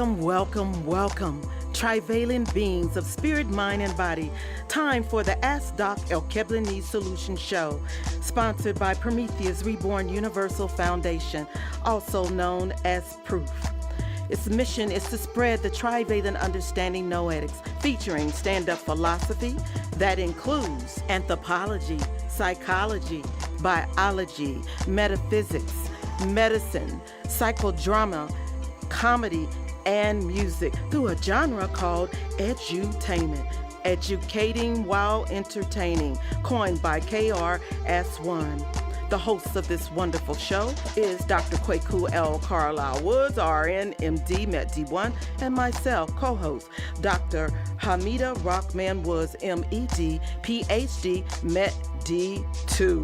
Welcome, welcome, welcome, trivalent beings of spirit, mind, and body. Time for the Ask Doc Alkebulanese Solutions Show, sponsored by Prometheus Reborn Universal Foundation, also known as Proof. Its mission is to spread the trivalent understanding noetics, featuring stand-up philosophy that includes anthropology, psychology, biology, metaphysics, medicine, psychodrama, comedy, and music through a genre called edutainment, educating while entertaining, coined by KRS-One. The host of this wonderful show is Dr. Kwaku L. Carlisle Woods, RN, MD, MED-D1, and myself, co-host, Dr. Hamida Rockman Woods, MED, PhD, MED-D2.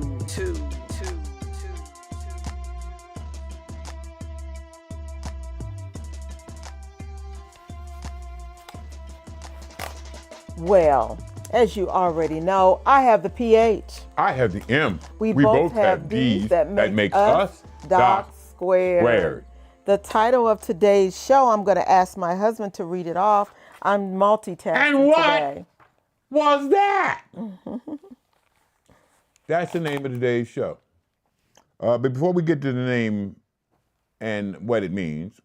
Well, as you already know, I have the PH. I have the M. We both have D's that makes us Doc Squared. The title of today's show, I'm going to ask my husband to read it off. I'm multitasking and what today. Was that? That's the name of today's show. But before we get to the name and what it means,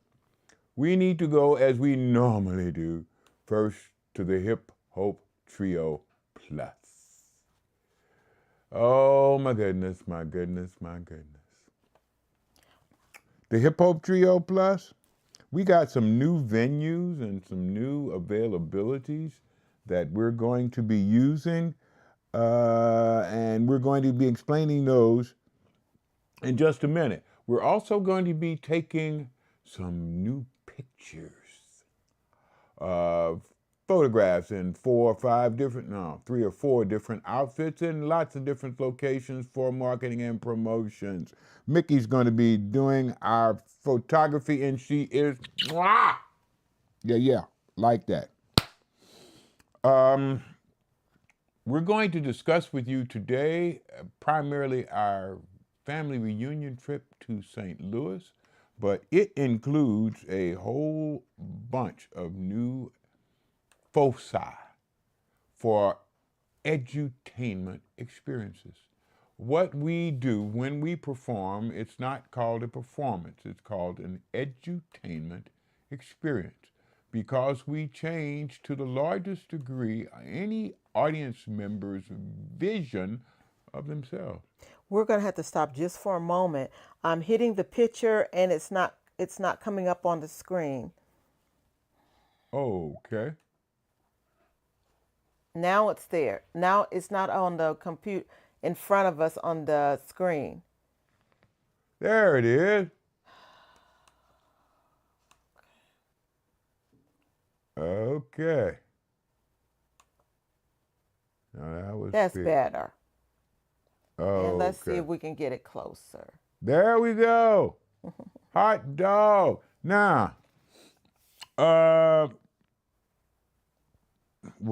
we need to go, as we normally do, first to the Hip Hope Trio Plus. Oh, my goodness, my goodness, my goodness. The Hip Hope Trio Plus, we got some new venues and some new availabilities that we're going to be using, and we're going to be explaining those in just a minute. We're also going to be taking some new pictures of photographs in 3 or 4 different outfits in lots of different locations for marketing and promotions. Mickey's going to be doing our photography, and she is, like that. We're going to discuss with you today primarily our family reunion trip to St. Louis, but it includes a whole bunch of new foci for edutainment experiences. What we do when we perform, it's not called a performance, it's called an edutainment experience, because we change to the largest degree any audience member's vision of themselves. We're going to have to stop just for a moment. I'm hitting the picture and it's not coming up on the screen. Okay. Now it's there. Now it's not on the computer in front of us on the screen. There it is. Okay. Now That's better. Oh, and let's see if we can get it closer. There we go. Hot dog. Now, well,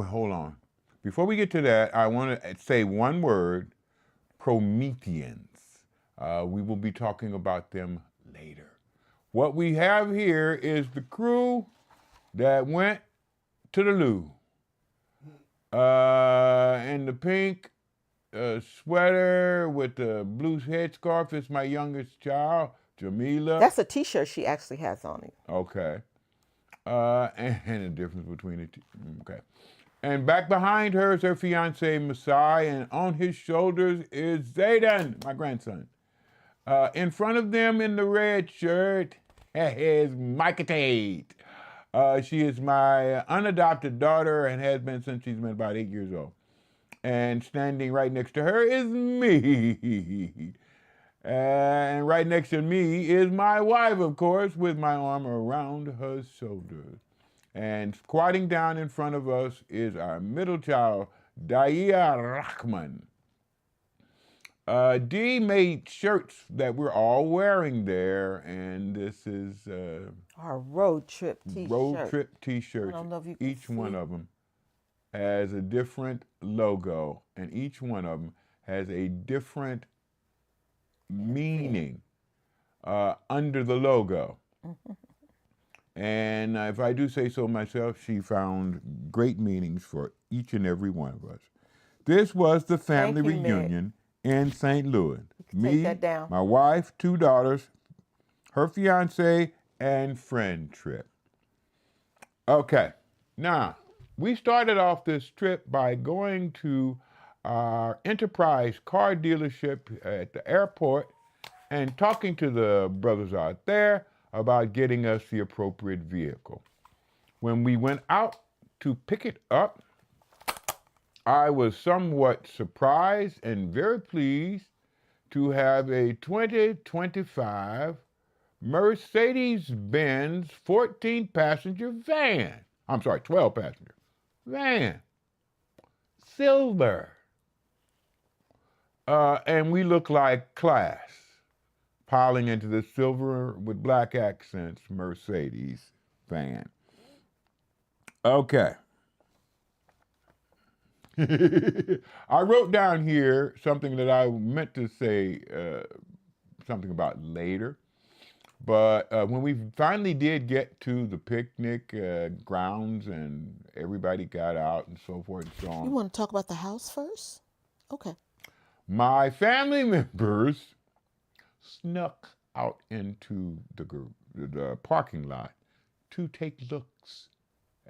hold on. Before we get to that, I want to say one word, Prometheans. We will be talking about them later. What we have here is the crew that went to the loo. And the pink sweater with the blue headscarf is my youngest child, Jamila. That's a t-shirt she actually has on it. Okay. And the difference between the two. Okay. And back behind her is her fiance, Masai, and on his shoulders is Zayden, my grandson. In front of them in the red shirt is Micah Tate. She is my unadopted daughter and has been since she's been about 8 years old. And standing right next to her is me. And right next to me is my wife, of course, with my arm around her shoulders. And squatting down in front of us is our middle child, Daya Rahman. Dee made shirts that we're all wearing there, and this is our road trip t-shirt. Road trip t-shirts. I don't know if you can Each see. one of them has a different logo, and each one of them has a different meaning under the logo. And if I do say so myself, she found great meanings for each and every one of us. This was the family Thank you, Mick. reunion in St. Louis. Take that down. My wife, 2 daughters, her fiance, and friend trip. Okay, now we started off this trip by going to our Enterprise car dealership at the airport and talking to the brothers out there about getting us the appropriate vehicle. When we went out to pick it up, I was somewhat surprised and very pleased to have a 2025 Mercedes-Benz 14-passenger van. I'm sorry, 12-passenger van. Silver. And we look like class, piling into the silver with black accents Mercedes van. Okay. I wrote down here something that I meant to say something about later. But when we finally did get to the picnic grounds and everybody got out and so forth and so on. You want to talk about the house first? Okay. My family members snuck out into the parking lot to take looks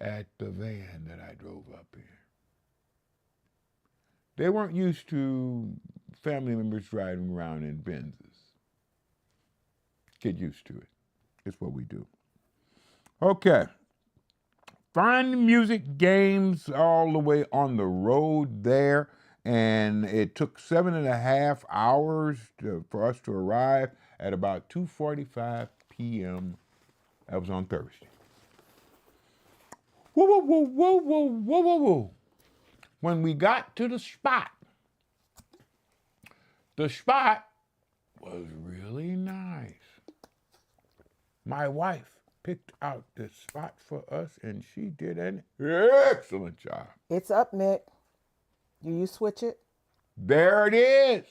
at the van that I drove up in. They weren't used to family members driving around in Benzes. Get used to it. It's what we do. Okay. Fun music, games all the way on the road there. And it took 7.5 hours for us to arrive at about 2:45 p.m. That was on Thursday. Whoa, whoa, whoa, whoa, whoa, whoa, whoa, whoa. When we got to the spot was really nice. My wife picked out this spot for us, and she did an excellent job. It's up, Mick. Do you switch it? There it is.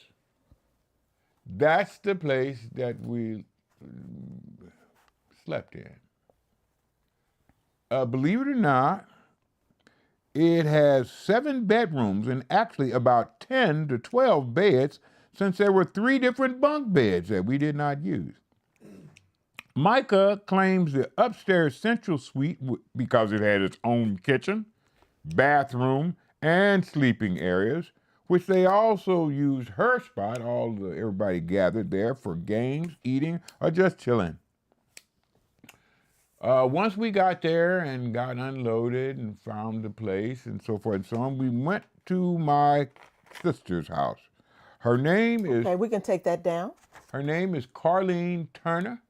That's the place that we slept in. Believe it or not, it has 7 bedrooms and actually about 10 to 12 beds, since there were 3 different bunk beds that we did not use. Micah claims the upstairs central suite, because it had its own kitchen, bathroom, and sleeping areas, which they also used her spot, everybody gathered there for games, eating, or just chilling. Once we got there and got unloaded and found the place and so forth and so on, we went to my sister's house. Her name is... Okay, we can take that down. Her name is Carlene Turner.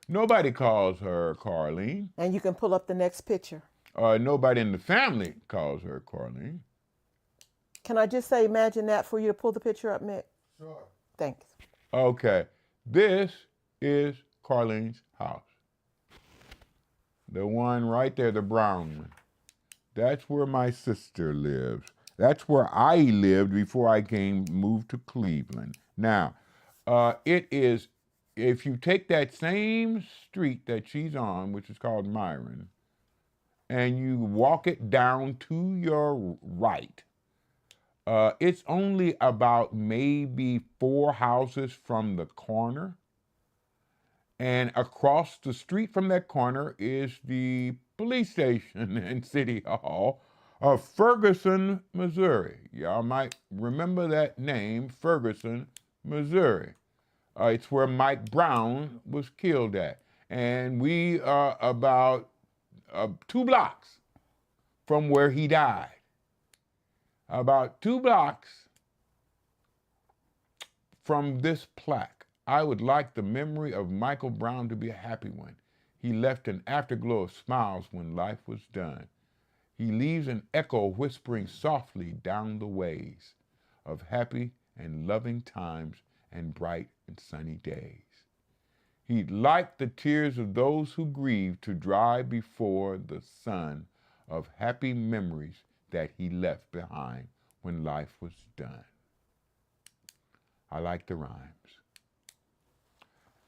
Nobody calls her Carlene. And you can pull up the next picture. Nobody in the family calls her Carlene. Can I just say, imagine that for you to pull the picture up, Mick? Sure. Thanks. Okay. This is Carlene's house. The one right there, the brown one. That's where my sister lives. That's where I lived before I moved to Cleveland. Now, it is, if you take that same street that she's on, which is called Myron, and you walk it down to your right, it's only about maybe 4 houses from the corner. And across the street from that corner is the police station and city hall of Ferguson, Missouri. Y'all might remember that name, Ferguson, Missouri. It's where Mike Brown was killed at. And we are about 2 blocks from where he died. About 2 blocks from this plaque. I would like the memory of Michael Brown to be a happy one. He left an afterglow of smiles when life was done. He leaves an echo whispering softly down the ways of happy and loving times and bright and sunny days. He'd like the tears of those who grieve to dry before the sun of happy memories that he left behind when life was done. I like the rhymes.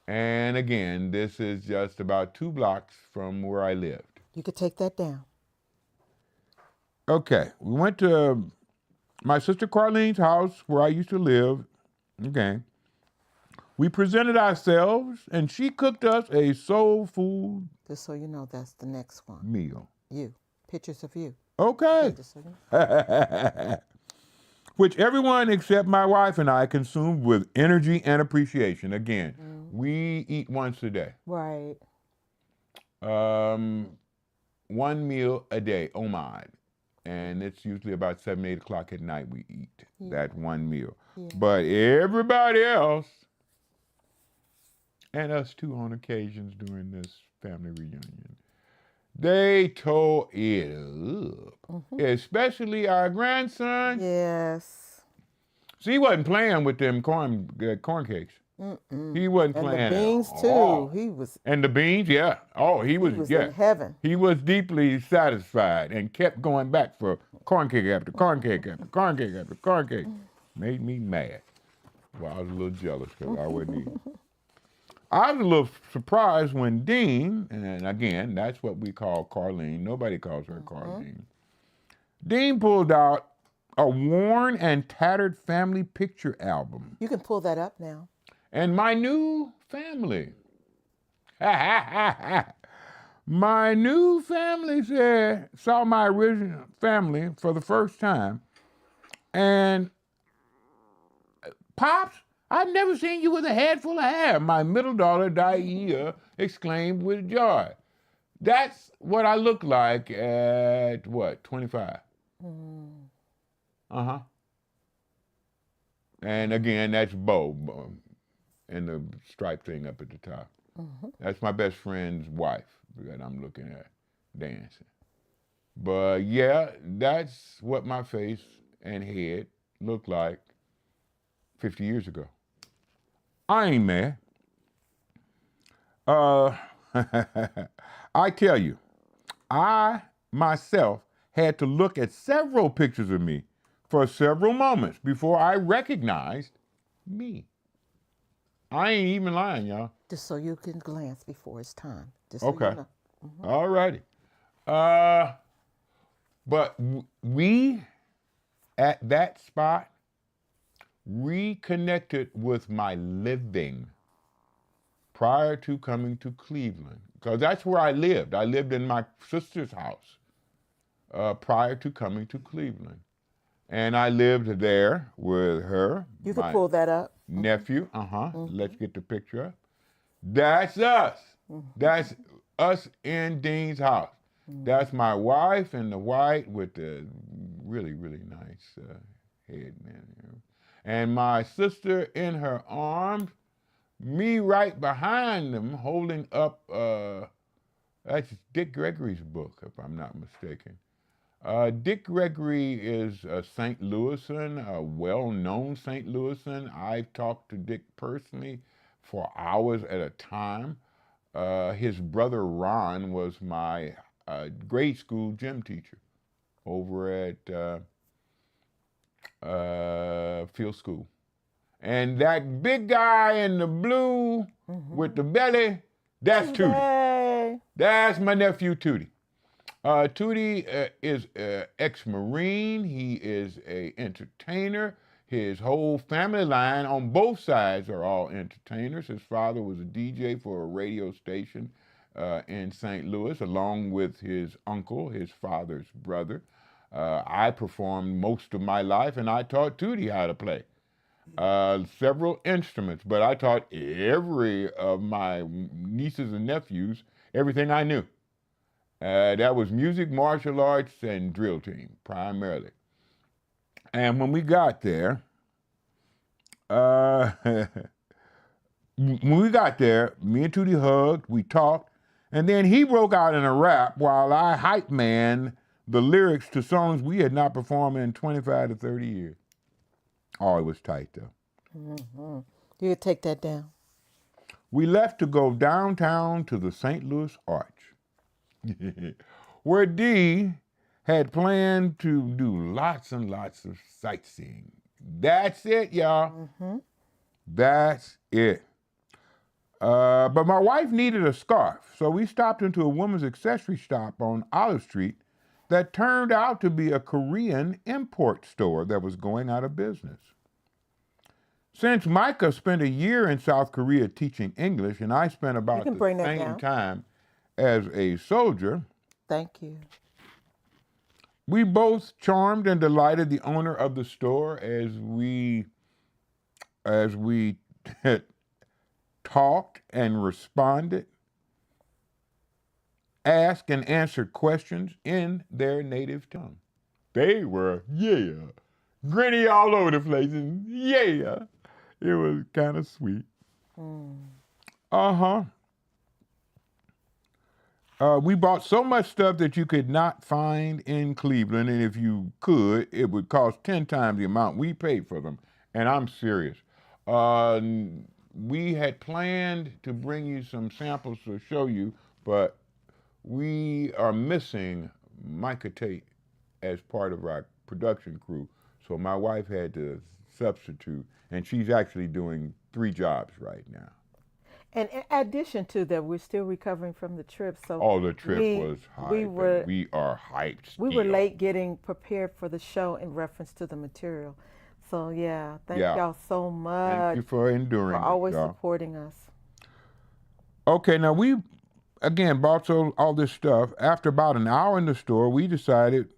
And again, this is just about 2 blocks from where I lived. You could take that down. Okay, we went to my sister Carlene's house where I used to live. Okay. We presented ourselves, and she cooked us a soul food Just so you know, that's the next one. meal. You. Pictures of you. Okay. Just so you know. Which everyone except my wife and I consumed with energy and appreciation. Again, we eat once a day. Right. 1 meal a day, oh my. And it's usually about 7, 8 o'clock at night we eat that 1 meal. Yeah. But everybody else, and us too on occasions during this family reunion, they tore it up. Especially our grandson. Yes. See, he wasn't playing with them corn cakes. He wasn't And playing. the beans at too. all. He was And the beans, yeah. Oh, he was yeah. in heaven. He was deeply satisfied and kept going back for corn cake after corn cake after corn cake after corn cake. Made me mad. Well, I was a little jealous because I wasn't eating. I was a little surprised when Dean, and again, that's what we call Carlene. Nobody calls her Carlene. Dean pulled out a worn and tattered family picture album. You can pull that up now. And my new family. My new family saw my original family for the first time. And, Pops, I've never seen you with a head full of hair, my middle daughter, Daia, exclaimed with joy. That's what I look like at, 25? Uh-huh. And again, that's Bo, and the striped thing up at the top. That's my best friend's wife that I'm looking at dancing. But yeah, that's what my face and head looked like 50 years ago. I ain't mad. I tell you, I myself had to look at several pictures of me for several moments before I recognized me. I ain't even lying, y'all. Just so you can glance before it's time. Just Okay. So you know. All righty. But we, at that spot, reconnected with my living prior to coming to Cleveland, because that's where I lived. I lived in my sister's house prior to coming to Cleveland. And I lived there with her. You can pull that up. Nephew, Let's get the picture up. That's us. That's us in Dean's house. That's my wife in the white with the really, really nice head, man. You know. And my sister in her arms, me right behind them holding up, that's Dick Gregory's book, if I'm not mistaken. Dick Gregory is a St. Louisan, a well-known St. Louisan. I've talked to Dick personally for hours at a time. His brother Ron was my grade school gym teacher over at Field School. And that big guy in the blue with the belly, that's Tootie. Hey. That's my nephew Tootie. Tootie is an ex-Marine. He is an entertainer. His whole family line on both sides are all entertainers. His father was a DJ for a radio station in St. Louis, along with his uncle, his father's brother. I performed most of my life, and I taught Tootie how to play several instruments, but I taught every of my nieces and nephews everything I knew. That was music, martial arts, and drill team, primarily. And when we got there, me and Tootie hugged, we talked, and then he broke out in a rap while I hype man the lyrics to songs we had not performed in 25 to 30 years. Oh, it was tight, though. You can take that down. We left to go downtown to the St. Louis Arch, where Dee had planned to do lots and lots of sightseeing. That's it, y'all. That's it. But my wife needed a scarf, so we stopped into a woman's accessory shop on Olive Street that turned out to be a Korean import store that was going out of business. Since Micah spent a year in South Korea teaching English, and I spent about the same time as a soldier, Thank you. we both charmed and delighted the owner of the store as we talked and responded, asked and answered questions in their native tongue. They were, grinny all over the place, and it was kind of sweet. We bought so much stuff that you could not find in Cleveland, and if you could, it would cost 10 times the amount we paid for them. And I'm serious. We had planned to bring you some samples to show you, but we are missing Micah Tate as part of our production crew. So my wife had to substitute, and she's actually doing 3 jobs right now. And in addition to that, we're still recovering from the trip. So the trip was hyped. We are hyped still. We were late getting prepared for the show in reference to the material. So thank y'all so much. Thank you for enduring. For always supporting us. Okay, now we again bought all this stuff. After about an hour in the store, we decided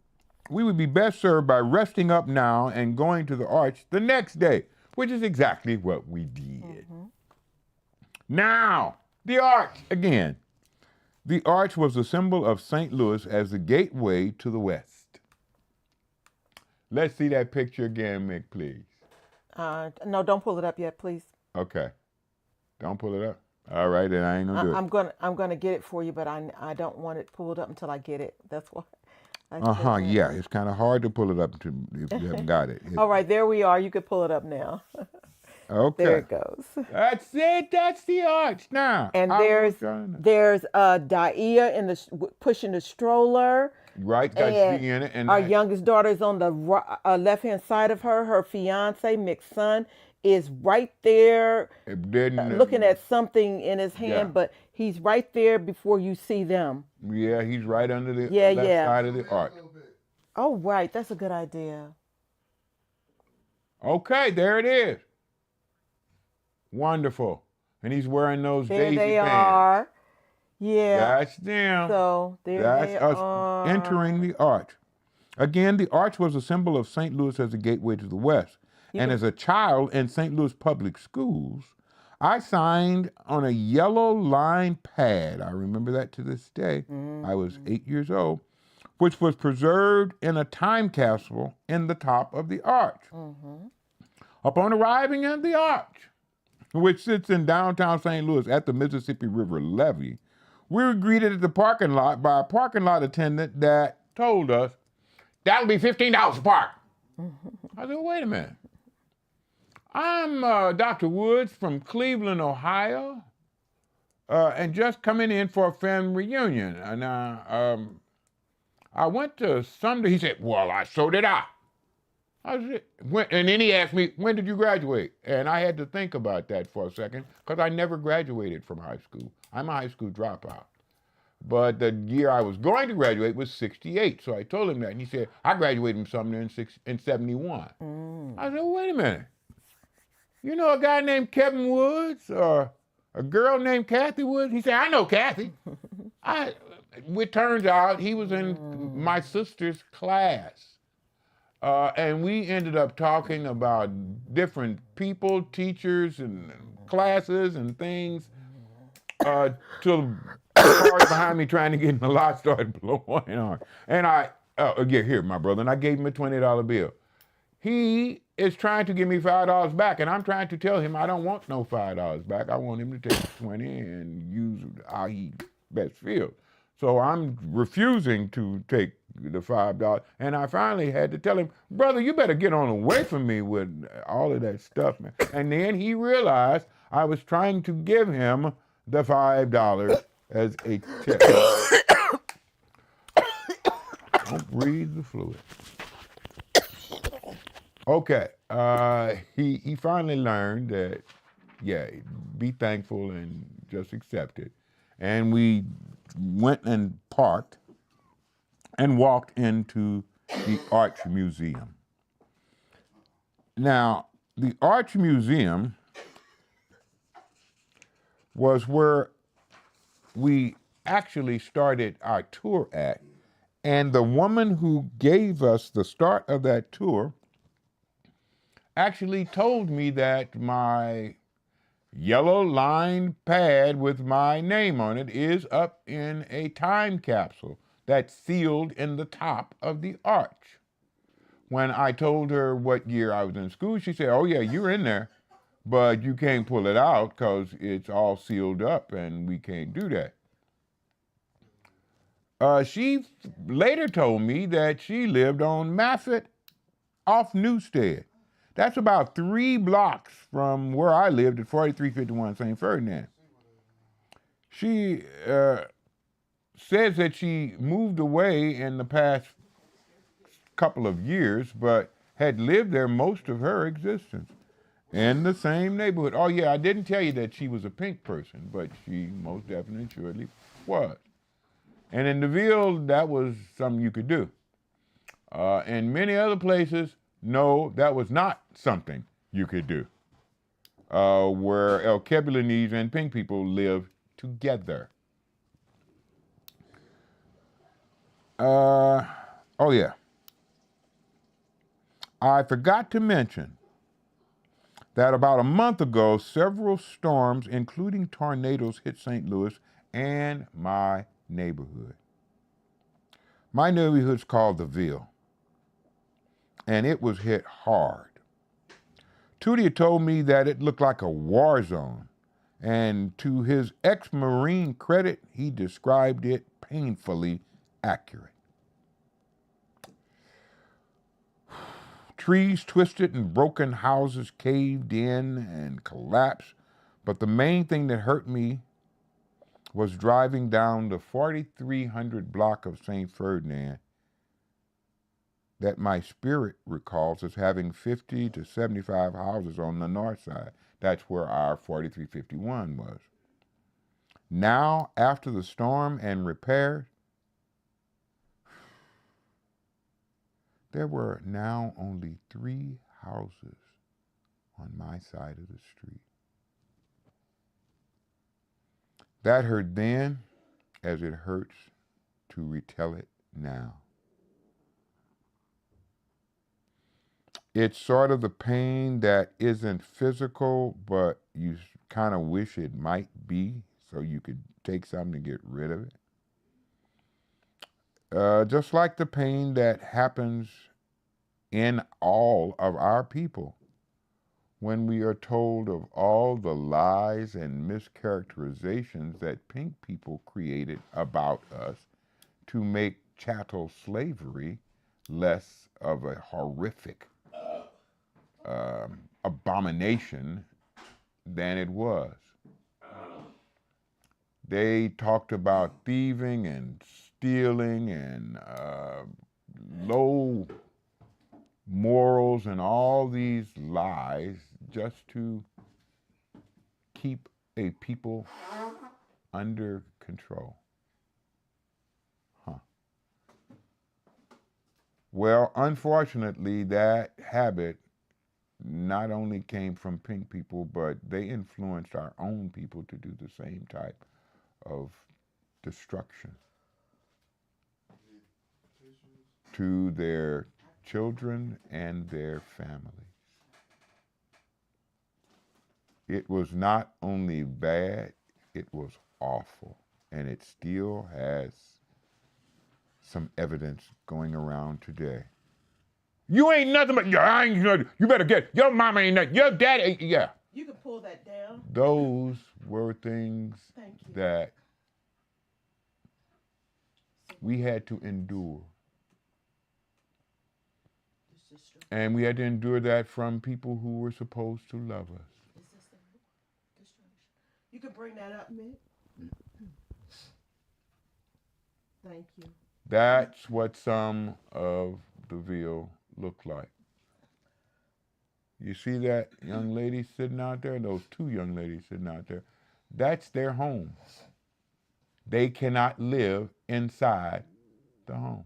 we would be best served by resting up now and going to the Arch the next day, which is exactly what we did. Now, the Arch again. The Arch was a symbol of St. Louis as the gateway to the West. Let's see that picture again, Mick, please. No, don't pull it up yet, please. Okay. Don't pull it up. All right, then I ain't gonna do it. I'm gonna get it for you, but I don't want it pulled up until I get it. That's why. Yeah, it's kind of hard to pull it up if you haven't got it. All right, there we are. You can pull it up now. Okay. There it goes. That's it. That's the Arch now. And there's Daia pushing the stroller. Right, got she in it. And our youngest daughter is on the left-hand side of her. Her fiance, Mick's son, is right there looking at something in his hand, but he's right there before you see them. Yeah, he's right under the left side of the Arch. Oh, right. That's a good idea. Okay, there it is. Wonderful. And he's wearing those daisy pants. There they are. Yeah. That's them. So that's us entering the Arch. Again, the Arch was a symbol of St. Louis as a gateway to the West. And as a child in St. Louis public schools, I signed on a yellow lined pad. I remember that to this day. I was 8 years old, which was preserved in a time capsule in the top of the Arch. Upon arriving at the Arch, which sits in downtown St. Louis at the Mississippi River levee, we were greeted at the parking lot by a parking lot attendant that told us, that'll be $15 to park. I said, wait a minute. I'm Dr. Woods from Cleveland, Ohio, and just coming in for a family reunion. And I went to Sumter. He said, well, so did I. And then he asked me, when did you graduate? And I had to think about that for a second because I never graduated from high school. I'm a high school dropout. But the year I was going to graduate was 68. So I told him that. And he said, I graduated from Sumter in 71. I said, wait a minute. You know a guy named Kevin Woods or a girl named Kathy Woods? He said, I know Kathy. It turns out he was in my sister's class. And we ended up talking about different people, teachers, and classes and things till the cars behind me trying to get in the lot started blowing on. And here, my brother, and I gave him a $20 bill. He is trying to give me $5 back, and I'm trying to tell him I don't want no $5 back. I want him to take 20 and use how he best feels. So I'm refusing to take the $5, and I finally had to tell him, brother, you better get on away from me with all of that stuff, man. And then he realized I was trying to give him the $5 as a tip. Don't breathe the fluid. Okay, he finally learned that, be thankful and just accept it. And we went and parked and walked into the Arch Museum. Now, the Arch Museum was where we actually started our tour at. And the woman who gave us the start of that tour actually told me that my yellow lined pad with my name on it is up in a time capsule that's sealed in the top of the arch. When I told her what year I was in school, she said, "Oh yeah, you're in there, but you can't pull it out because it's all sealed up and we can't do that." She later told me that she lived on Maffett off Newstead. That's about 3 blocks from where I lived at 4351 St. Ferdinand. She says that she moved away in the past couple of years, but had lived there most of her existence in the same neighborhood. Oh yeah, I didn't tell you that she was a pink person, but she most definitely surely was. And in DeVille, that was something you could do. In many other places, no, that was not something you could do. Where Alkebulanese and pink people live together. Oh yeah. I forgot to mention that about a month ago, several storms, including tornadoes, hit St. Louis and my neighborhood. My neighborhood's called the Ville, and it was hit hard. Tootie told me that it looked like a war zone, and to his ex-Marine credit, he described it painfully accurate. Trees twisted and broken houses caved in and collapsed, but the main thing that hurt me was driving down the 4300 block of St. Ferdinand that my spirit recalls as having 50 to 75 houses on the north side. That's where our 4351 was. Now, after the storm and repairs, there were now only 3 houses on my side of the street. That hurt then as it hurts to retell it now. It's sort of the pain that isn't physical, but you kind of wish it might be so you could take something to get rid of it. Just like the pain that happens in all of our people when we are told of all the lies and mischaracterizations that pink people created about us to make chattel slavery less of a horrific abomination than it was. They talked about thieving and stealing and low morals and all these lies just to keep a people under control. Well, unfortunately, that habit not only came from pink people, but they influenced our own people to do the same type of destruction to their children and their families. It was not only bad, it was awful, and it still has some evidence going around today. You ain't nothing but, you better get, your mama ain't nothing, your daddy, yeah. You can pull that down. Those were things that we had to endure. And we had to endure that from people who were supposed to love us. You can bring that up, Mick. Thank you. That's what some of the Ville looked like. You see that young lady sitting out there? Those two young ladies sitting out there. That's their home. They cannot live inside the home.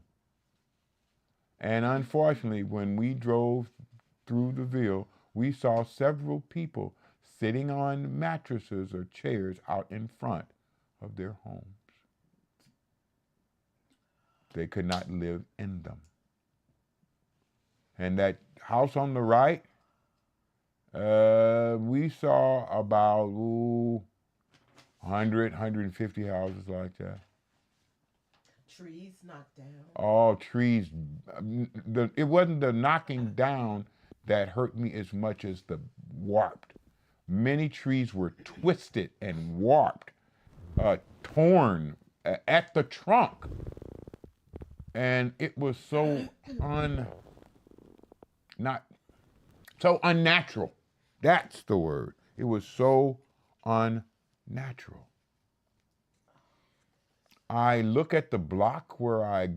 And unfortunately, when we drove through the Ville, we saw several people sitting on mattresses or chairs out in front of their homes. They could not live in them. And that house on the right, we saw about 100, 150 houses like that. Trees knocked down. All trees. It wasn't the knocking down that hurt me as much as the warped. Many trees were twisted and warped, torn at the trunk. And it was so unnatural. That's the word. It was so unnatural. I look at the block where I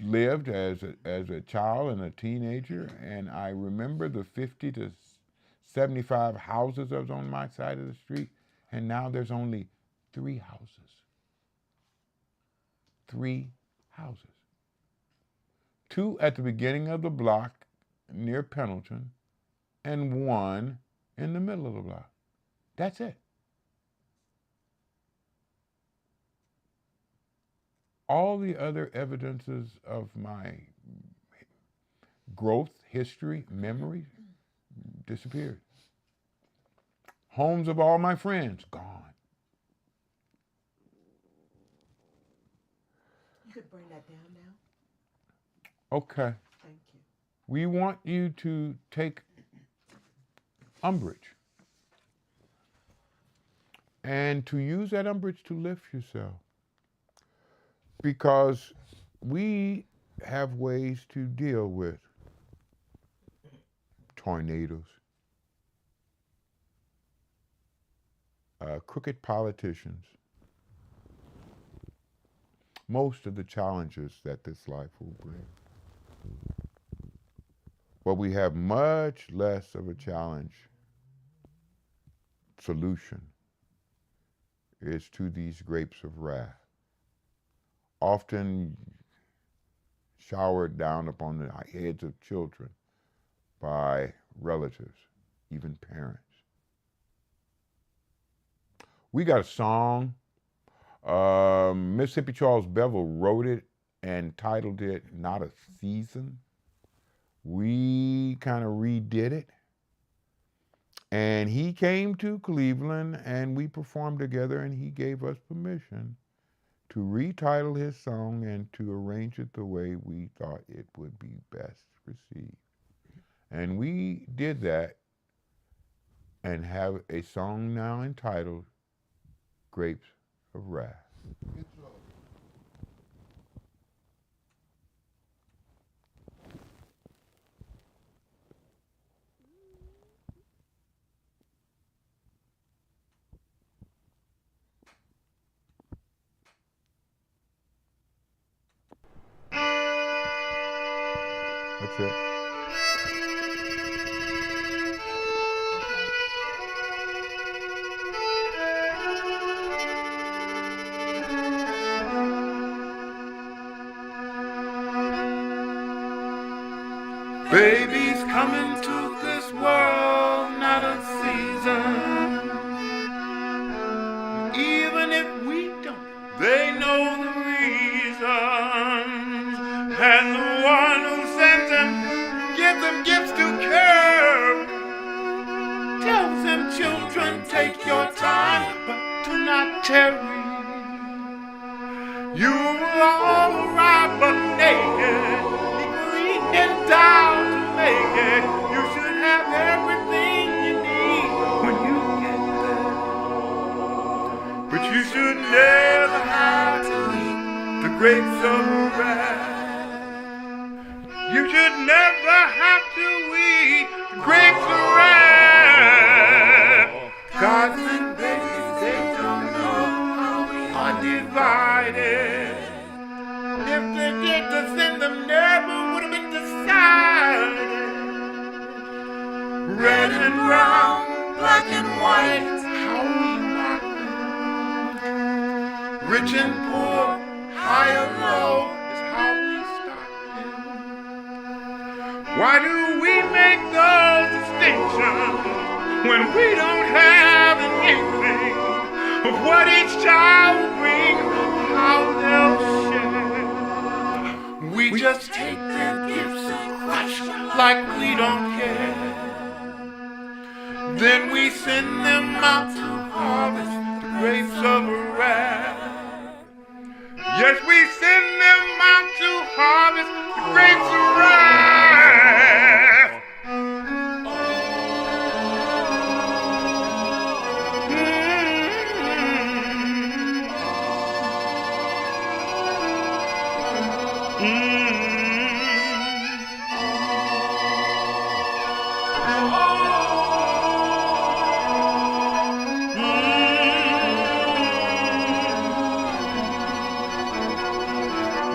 lived as a child and a teenager, and I remember the 50 to 75 houses that was on my side of the street, and now there's only 3 houses. 3 houses. 2 at the beginning of the block near Pendleton, and 1 in the middle of the block. That's it. All the other evidences of my growth, history, memory disappeared. Homes of all my friends, gone. You could bring that down now. Okay. Thank you. We want you to take umbrage and to use that umbrage to lift yourself, because we have ways to deal with tornadoes, crooked politicians, most of the challenges that this life will bring. But we have much less of a challenge solution is to these grapes of wrath, often showered down upon the heads of children by relatives, even parents. We got a song. Mississippi Charles Bevel wrote it and titled it Not a Season. We kind of redid it. And he came to Cleveland and we performed together, and he gave us permission to retitle his song and to arrange it the way we thought it would be best received. And we did that and have a song now entitled Grapes of Wrath. That's it. Babies coming to this world, not a season. Even if we don't, they know the reasons. And the one who sends them, gives them gifts to care. Tells them, children, take your time, but do not tarry. You will all arrive but naked, endowed to make it. You should have everything you need when you get there. But you should never have to eat the grapes of wrath. You should never have to eat the grapes of wrath. God's and babies, they don't know how we are divided. If they did to send them, never would have been decided. Why do we make those distinctions when we don't have an inkling of what each child will bring, how they'll share? We just take their gifts and crush like we don't care. Then we send them out to harvest the grapes of wrath. Yes, we send them out to harvest the grapes of wrath.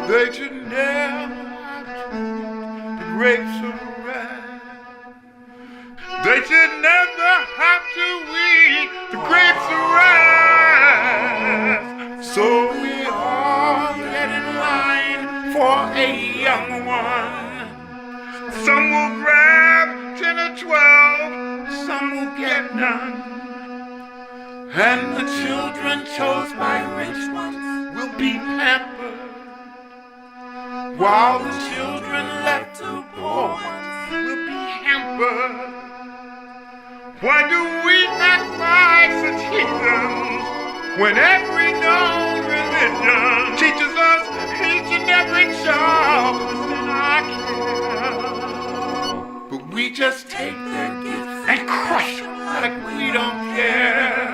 They should never have to the grapes of wrath. They should never have to eat the grapes of wrath. So we all get in line for a young one. Some will grab 10 or 12, some will get none. And the children chose by rich ones will be pampered, while the children left to poor ones will be hampered. Why do we act like such heathens when every known religion teaches us each and every child is in our care? But we just take their gifts and crush them like we don't care.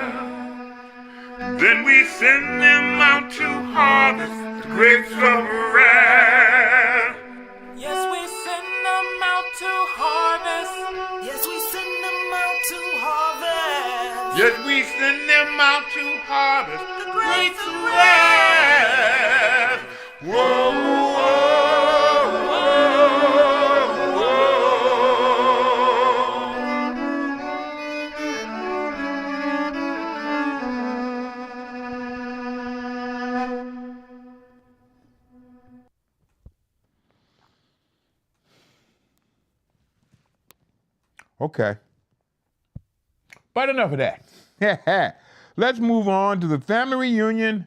Then we send them out to harvest the grapes of wrath. Yes, we send them out to harvest. Yes, we send them out to harvest. Yes, we send them out to harvest the grapes of wrath. Whoa, whoa, Okay. But enough of that. Let's move on to the family reunion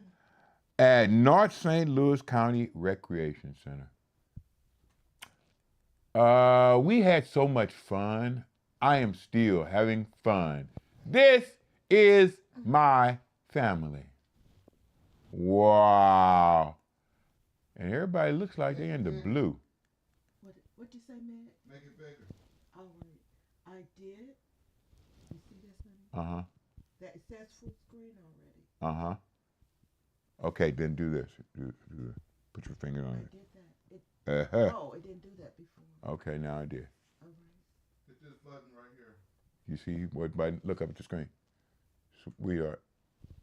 at North St. Louis County Recreation Center. We had so much fun. I am still having fun. This is my family. Wow. And everybody looks like they're in the blue. What'd you say, Matt? Make it bigger. All right. I did. You see this, honey? Uh-huh. That it says full screen already. Uh-huh. Okay, then do this. Do this. Put your finger on I it. did that. It, Uh-huh. oh, it didn't do that before. Okay, now I did. All right. Hit this button right here. You see what button? Look up at the screen. Sweetheart.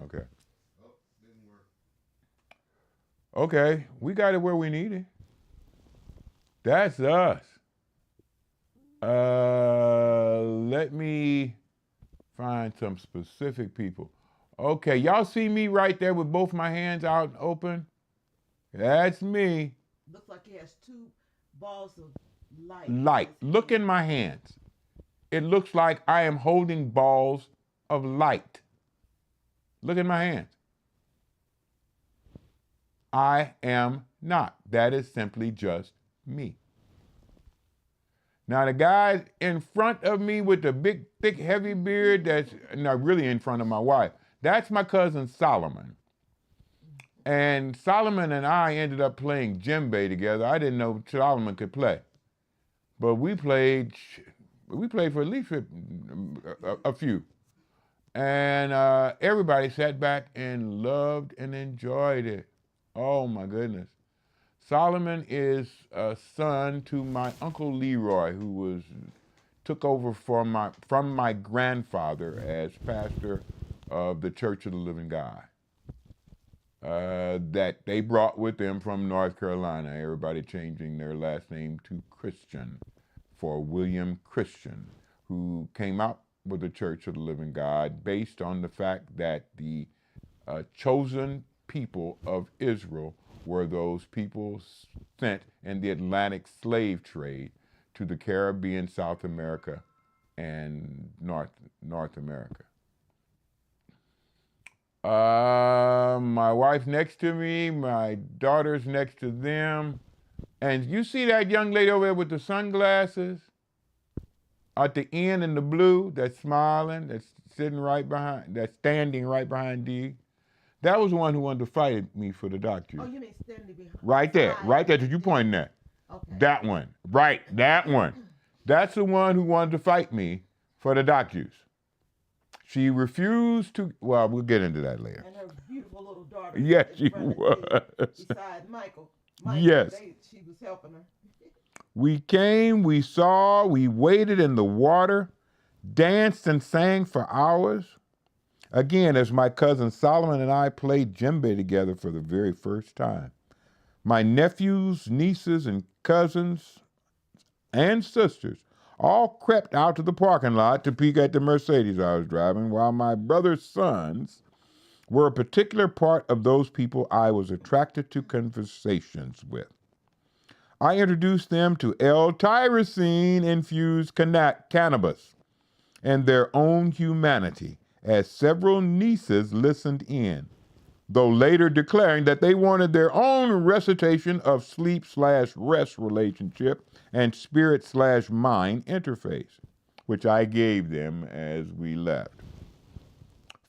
Okay. Oh, didn't work. Okay, we got it where we need it. That's us. Let me find some specific people. Okay, y'all see me right there with both my hands out and open? That's me. Looks like it has two balls of light. Light. Look in my hands. It looks like I am holding balls of light. Look in my hands. I am not. That is simply just me. Now the guy in front of me with the big, thick, heavy beard, that's not really in front of my wife. That's my cousin Solomon. And Solomon and I ended up playing djembe together. I didn't know Solomon could play. But we played for at least a few. And everybody sat back and loved and enjoyed it. Oh my goodness. Solomon is a son to my Uncle Leroy, who took over from my grandfather as pastor of the Church of the Living God. That they brought with them from North Carolina, everybody changing their last name to Christian for William Christian, who came out with the Church of the Living God based on the fact that the chosen people of Israel were those people sent in the Atlantic slave trade to the Caribbean, South America, and North America. My wife next to me, my daughter's next to them. And you see that young lady over there with the sunglasses at the end in the blue that's smiling, that's standing right behind Dee? That was the one who wanted to fight me for the doctor. Oh, you mean standing behind? Right there, right there. Did you point at? Okay. That one, right, that one. That's the one who wanted to fight me for the doctors. She refused to, well, we'll get into that later. And her beautiful little daughter. Yes, in she front of was. me, beside Michael. Yes. She was helping her. We came, we saw, we waded in the water, danced and sang for hours. Again, as my cousin Solomon and I played djembe together for the very first time. My nephews, nieces, and cousins and sisters all crept out to the parking lot to peek at the Mercedes I was driving, while my brother's sons were a particular part of those people I was attracted to conversations with. I introduced them to L-tyrosine-infused cannabis and their own humanity, as several nieces listened in, though later declaring that they wanted their own recitation of sleep/rest relationship and spirit/mind interface, which I gave them as we left.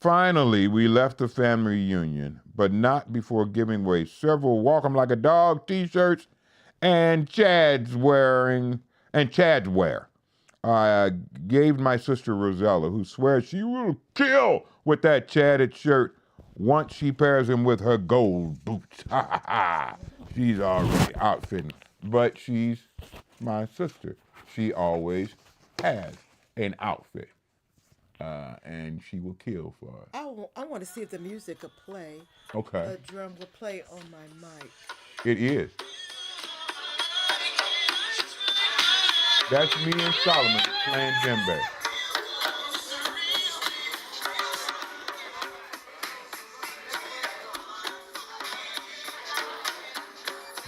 Finally, we left the family reunion, but not before giving away several Walk 'em Like a Dog t-shirts and Chad's wear. I gave my sister Rosella, who swears she will kill with that Chadded shirt once she pairs him with her gold boots. Ha ha ha. She's already outfitting. But she's my sister. She always has an outfit. And she will kill for us. I want to see if the music will play. Okay. A drum will play on my mic. It is. That's me and Solomon playing djembe.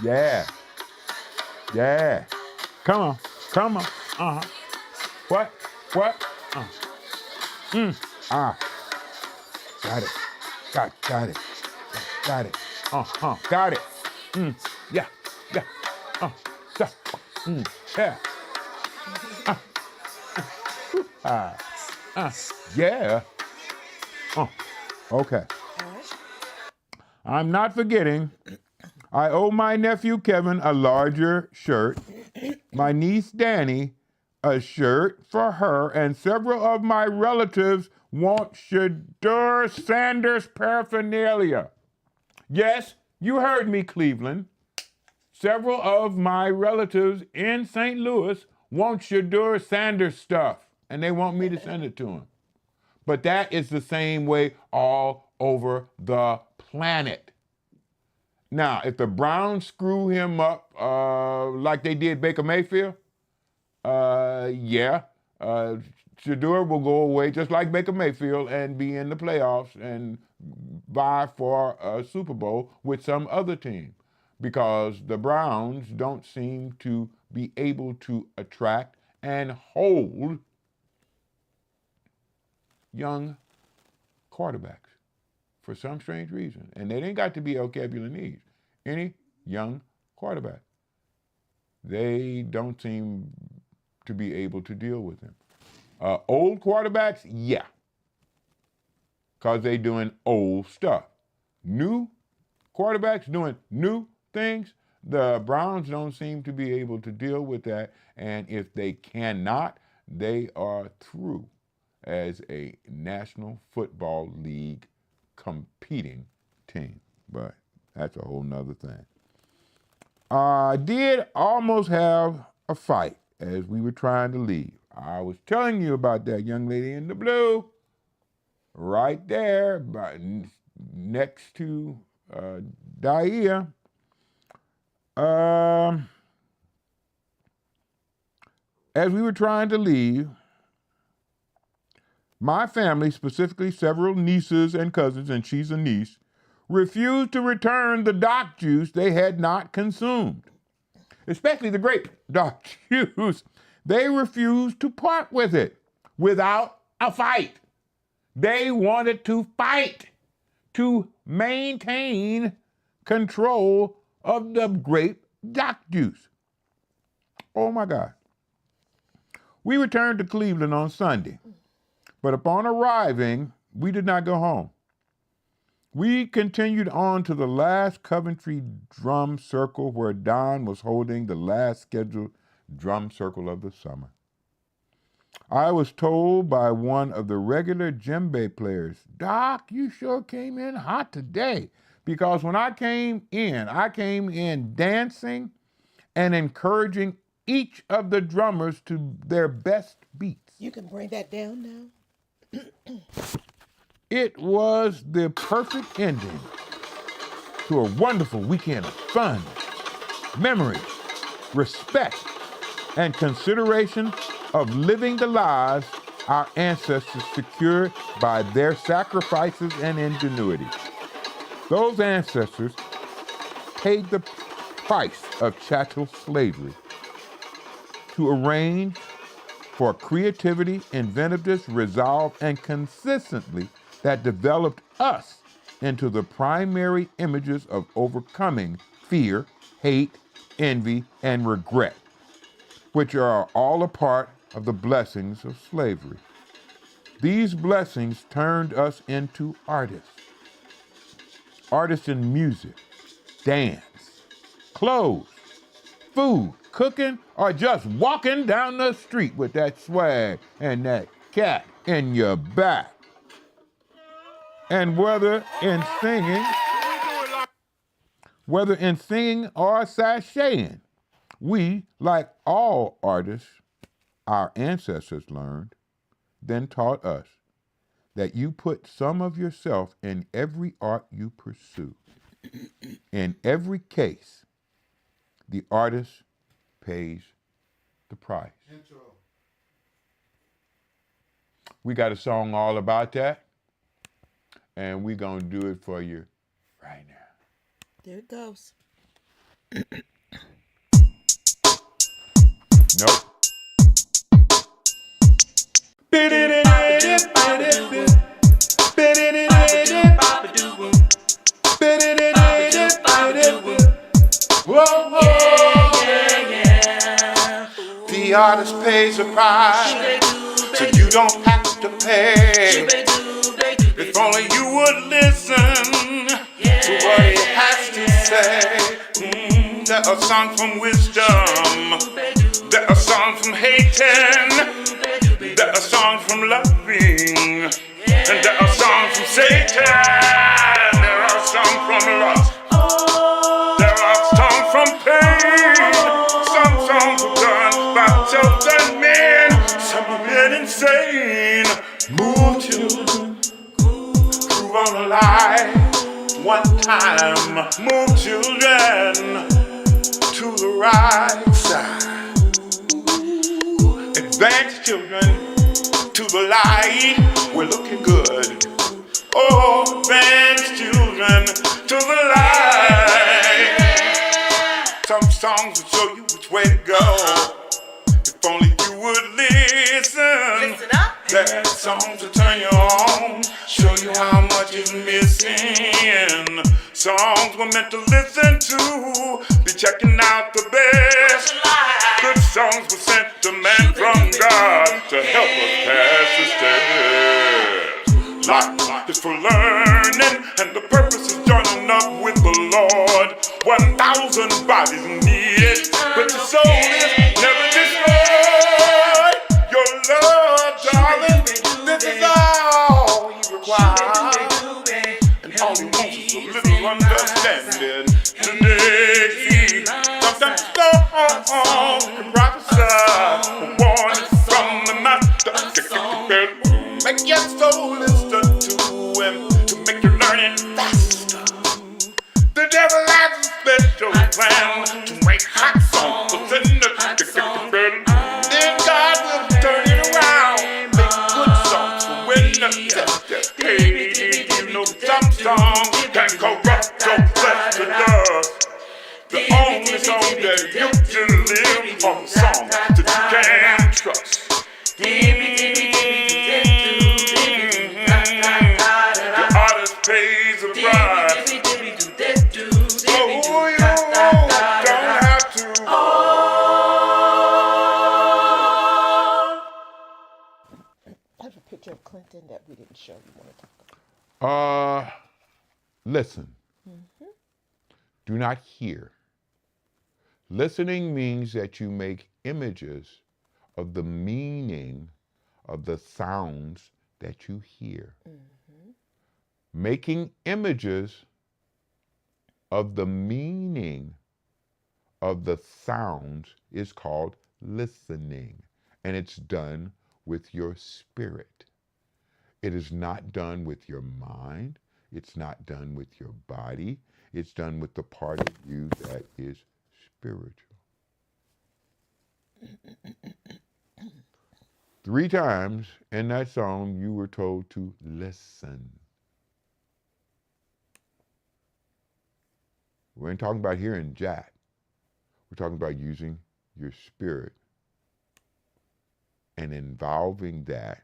Yeah. Yeah. Come on. Come on. Uh-huh. What? Ah. Got it. Got it. Got it. Got it. Yeah. Yeah. So. Yeah. Yeah. Okay. I'm not forgetting, I owe my nephew Kevin a larger shirt, my niece Danny a shirt for her, and several of my relatives want Shadur Sanders paraphernalia. Yes, you heard me, Cleveland. Several of my relatives in St. Louis want Shadur Sanders stuff, and they want me to send it to him. But that is the same way all over the planet. Now, if the Browns screw him up like they did Baker Mayfield, Shadur will go away just like Baker Mayfield and be in the playoffs and vie for a Super Bowl with some other team, because the Browns don't seem to be able to attract and hold young quarterbacks for some strange reason. And they ain't got to be Alkebulanese. Any young quarterback. They don't seem to be able to deal with him. Old quarterbacks, yeah, because they doing old stuff. New quarterbacks doing new things, the Browns don't seem to be able to deal with that, and if they cannot, they are through as a National Football League competing team. But that's a whole nother thing. I did almost have a fight as we were trying to leave. I was telling you about that young lady in the blue, right there, next to Daia. As we were trying to leave, my family, specifically several nieces and cousins, and she's a niece, refused to return the doc juice they had not consumed. especially the grape dark juice, they refused to part with it without a fight. They wanted to fight to maintain control of the grape dark juice. Oh my God. We returned to Cleveland on Sunday, but upon arriving, we did not go home. We continued on to the last Coventry drum circle where Don was holding the last scheduled drum circle of the summer. I was told by one of the regular djembe players, Doc, you sure came in hot today. Because when I came in dancing and encouraging each of the drummers to their best beats. You can bring that down now. It was the perfect ending to a wonderful weekend of fun, memories, respect, and consideration of living the lives our ancestors secured by their sacrifices and ingenuity. Those ancestors paid the price of chattel slavery to arrange for creativity, inventiveness, resolve, and consistency that developed us into the primary images of overcoming fear, hate, envy, and regret, which are all a part of the blessings of slavery. These blessings turned us into artists. Artists in music, dance, clothes, food, cooking, or just walking down the street with that swag and that cat in your back. And whether in singing or sashaying, we, like all artists, our ancestors learned, then taught us that you put some of yourself in every art you pursue. In every case, the artist pays the price. We got a song all about that, and we're going to do it for you right now. There it goes. Nope. The artist pays a price, so you don't have to pay. If only you would listen to what he has to say. There are songs from wisdom, there are songs from hating, there are songs from loving, and there are songs from Satan. There are songs from lust, there are songs from pain. Some songs were done by children men, some are men insane. Move children, groove on the line. One time, move children to the right side. Advance children to the light. We're looking good. Oh, advance children to the light. Some songs will show you which way to go. If only you would listen. Listen up. There are songs will turn you on, show you how much is missing. Songs we're meant to listen to, be checking out the best. Good songs were sent to man from God to help us pass the test. Life is for learning, and the purpose is joining up with the Lord. 1,000 bodies needed, but your soul is never destroyed. Your love, darling, this is all you require. And all you want is a little understanding. Today, sometimes storm can prophesy a warning from the master. Make your soul listen to him to make you learn it faster. The devil has a special plan to make hot songs for sinners. Then God will turn it around, make good songs for winners. Hey, you know some songs can corrupt your flesh to dust. The only song that you do of Clinton that we didn't show you want to talk about? Listen. Do not hear. Listening means that you make images of the meaning of the sounds that you hear. Making images of the meaning of the sounds is called listening, and it's done with your spirit. It is not done with your mind. It's not done with your body. It's done with the part of you that is spiritual. 3 times in that song, you were told to listen. We ain't talking about hearing jack. We're talking about using your spirit and involving that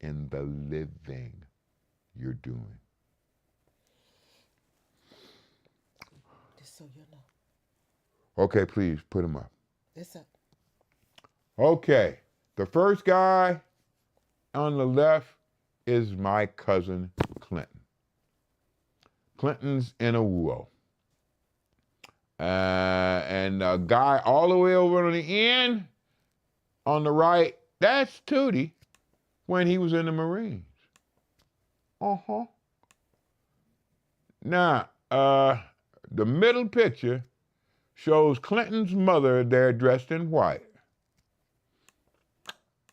in the living you're doing. Just so you know. Okay, please put them up. It's up. Okay, the first guy on the left is my cousin Clinton. Clinton's in a whoa. And a guy all the way over on the end, on the right, that's Tootie when he was in the Marines. Now, the middle picture shows Clinton's mother there dressed in white.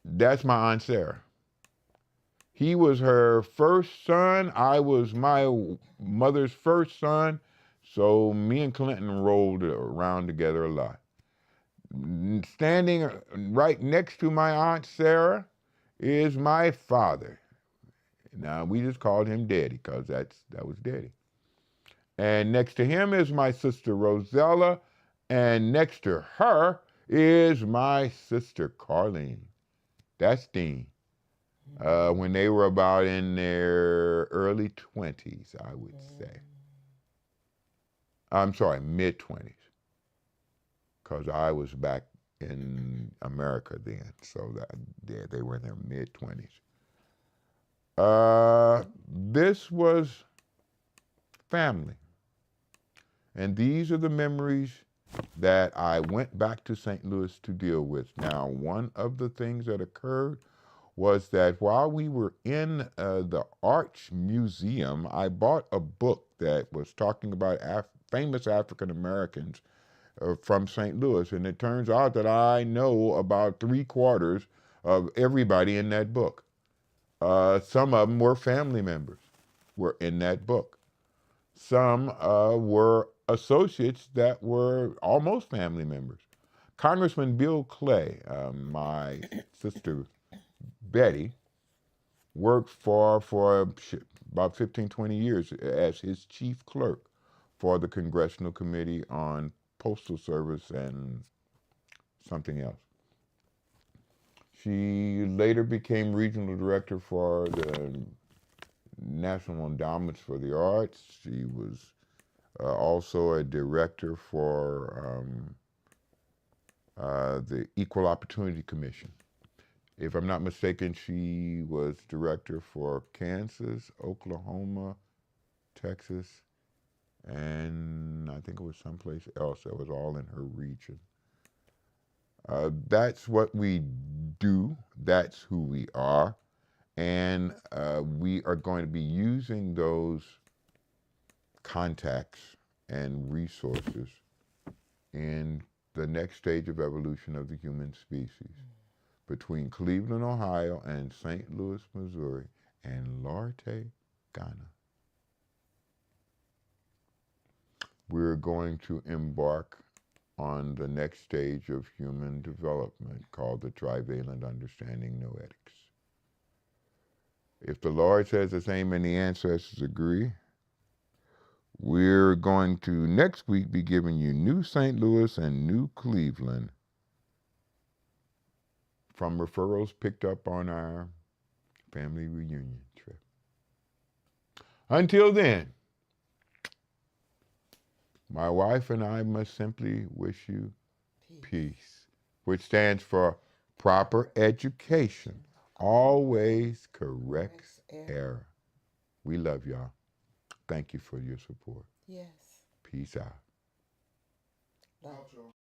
That's my Aunt Sarah. He was her first son. I was my mother's first son. So me and Clinton rolled around together a lot. Standing right next to my Aunt Sarah is my father. Now, we just called him Daddy because that was Daddy. And next to him is my sister Rosella, and next to her is my sister Carlene. That's Dean. When they were about in their early 20s, I would say. I'm sorry, mid-20s, because I was back in America then, so they were in their mid-20s. This was family, and these are the memories that I went back to St. Louis to deal with. Now, one of the things that occurred was that while we were in the Arts Museum, I bought a book that was talking about famous African Americans from St. Louis, and it turns out that I know about 3/4 of everybody in that book. Some of them were family members, were in that book. Some were associates that were almost family members. Congressman Bill Clay, my sister Betty, worked for about 15, 20 years as his chief clerk for the Congressional Committee on Postal Service and something else. She later became regional director for the National Endowments for the Arts. She was also a director for the Equal Opportunity Commission. If I'm not mistaken, she was director for Kansas, Oklahoma, Texas, and I think it was someplace else that was all in her region. That's what we do. That's who we are. And we are going to be using those contacts and resources in the next stage of evolution of the human species between Cleveland, Ohio, and St. Louis, Missouri, and Larteh, Ghana. We're going to embark on the next stage of human development called the Trivalent Understanding Noetics. If the Lord says the same and the ancestors agree, we're going to next week be giving you New St. Louis and New Cleveland from referrals picked up on our family reunion trip. Until then, my wife and I must simply wish you peace, which stands for proper education always corrects error. We love y'all. Thank you for your support. Yes. Peace out. Love.